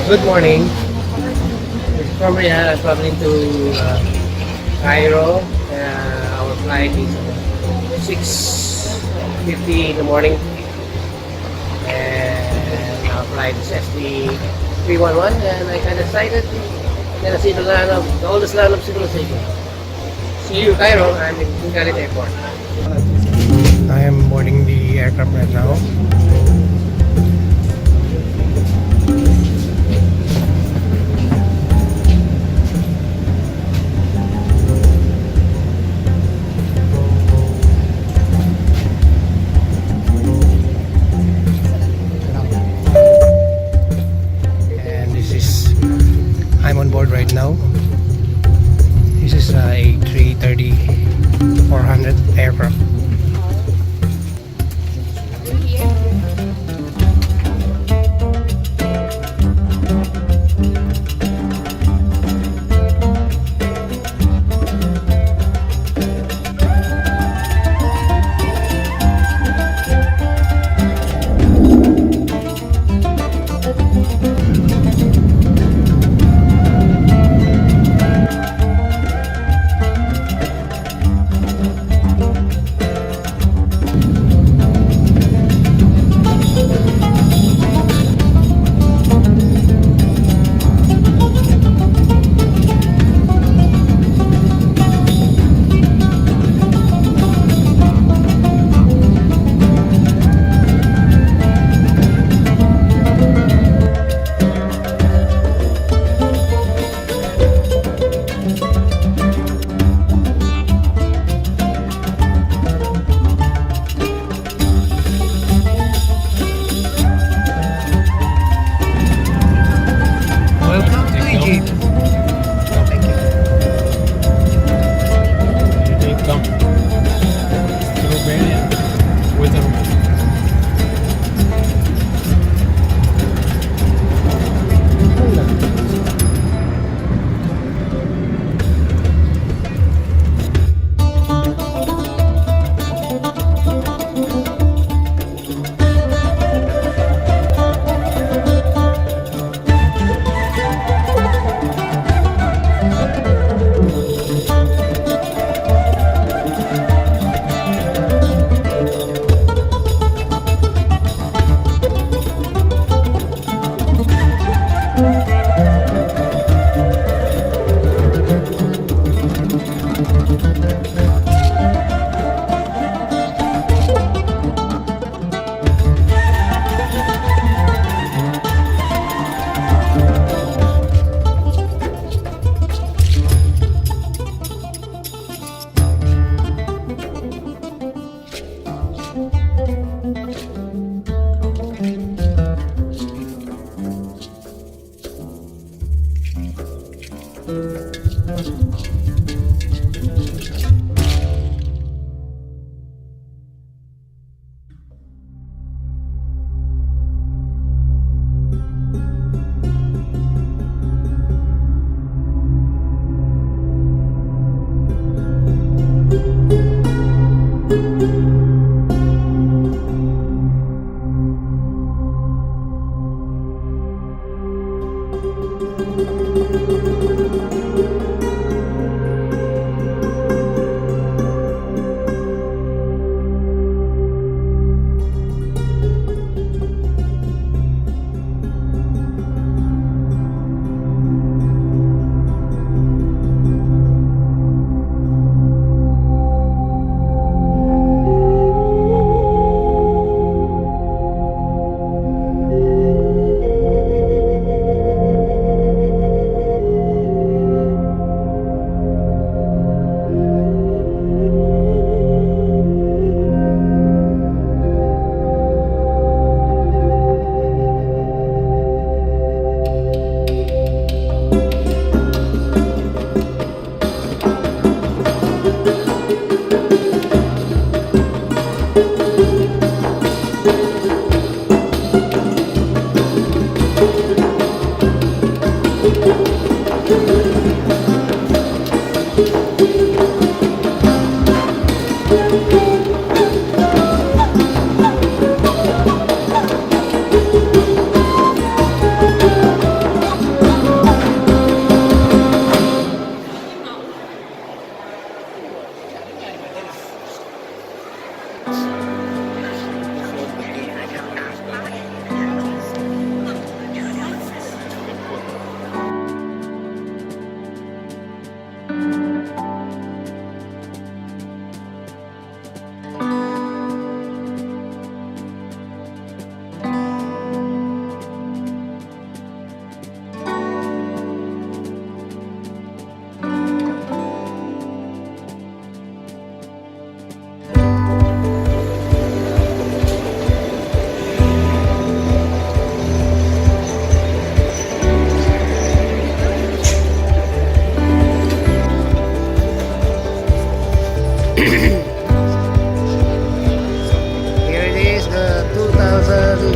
Good morning. From Riyadh, traveling to Cairo. Our flight is 6:50 in the morning. And our flight is ST 311. And I kind of excited. Gonna see the oldest land of civilization. See you, Cairo. I'm in Khalid Airport. I am boarding the aircraft right now. I'm on board right now. This is a 330-400 aircraft.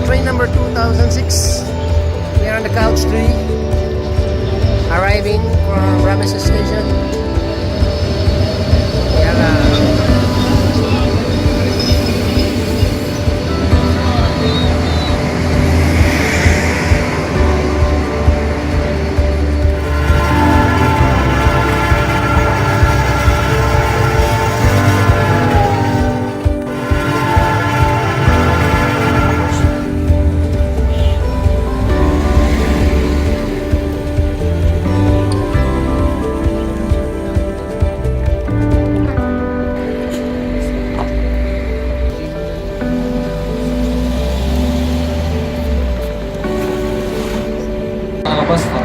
train number 2006. We are on the couch 3, arriving from Ramesses Station.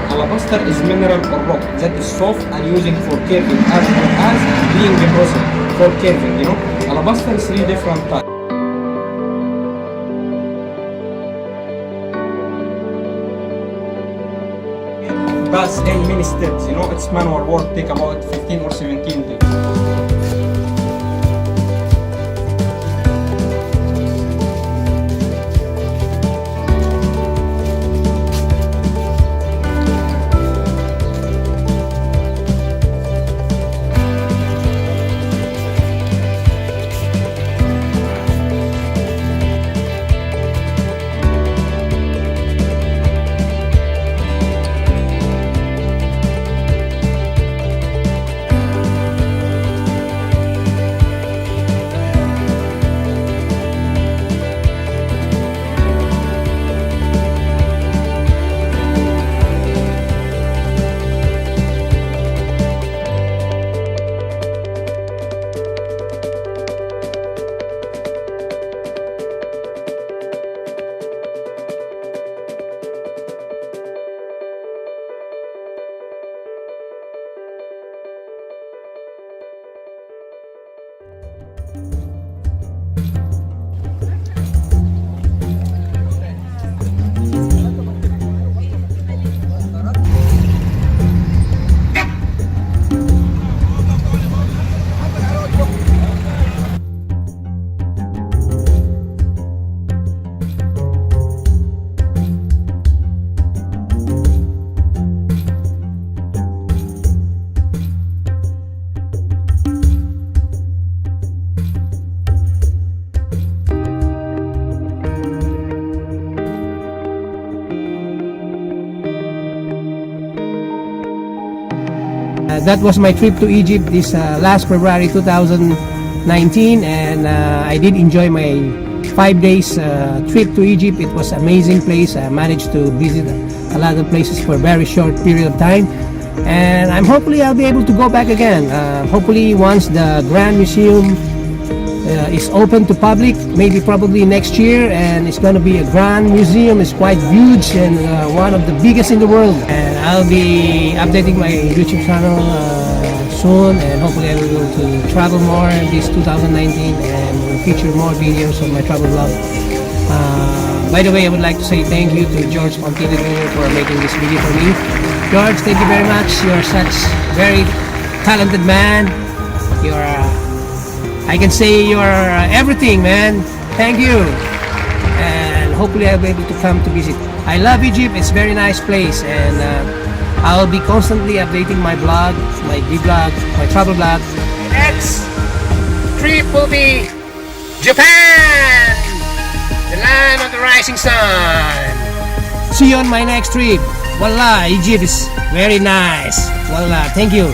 Alabaster is mineral or rock that is soft and using for carving as well as being the process for carving, you know. Alabaster is 3 different types. Pass in many steps, you know, it's manual work, take about 15 or 17 days. That was my trip to Egypt this last February 2019, and I did enjoy my 5 days trip to Egypt. It was an amazing place. I managed to visit a lot of places for a very short period of time, and hopefully I'll be able to go back again. Hopefully once the Grand Museum is open to public, maybe probably next year, and it's going to be a grand museum. It's quite huge and one of the biggest in the world, and I'll be updating my YouTube channel soon, and hopefully I will go to travel more this 2019 and will feature more videos of my travel vlog. By the way, I would like to say thank you to George for making this video for me. George, thank you very much. You're such very talented man. You're I can say you're everything, man. Thank you. And hopefully I'll be able to come to visit. I love Egypt. It's a very nice place, and I'll be constantly updating my blog, my vlog, my travel blog. Next trip will be Japan, the land of the rising sun. See you on my next trip. Wallah, Egypt is very nice. Wallah, thank you.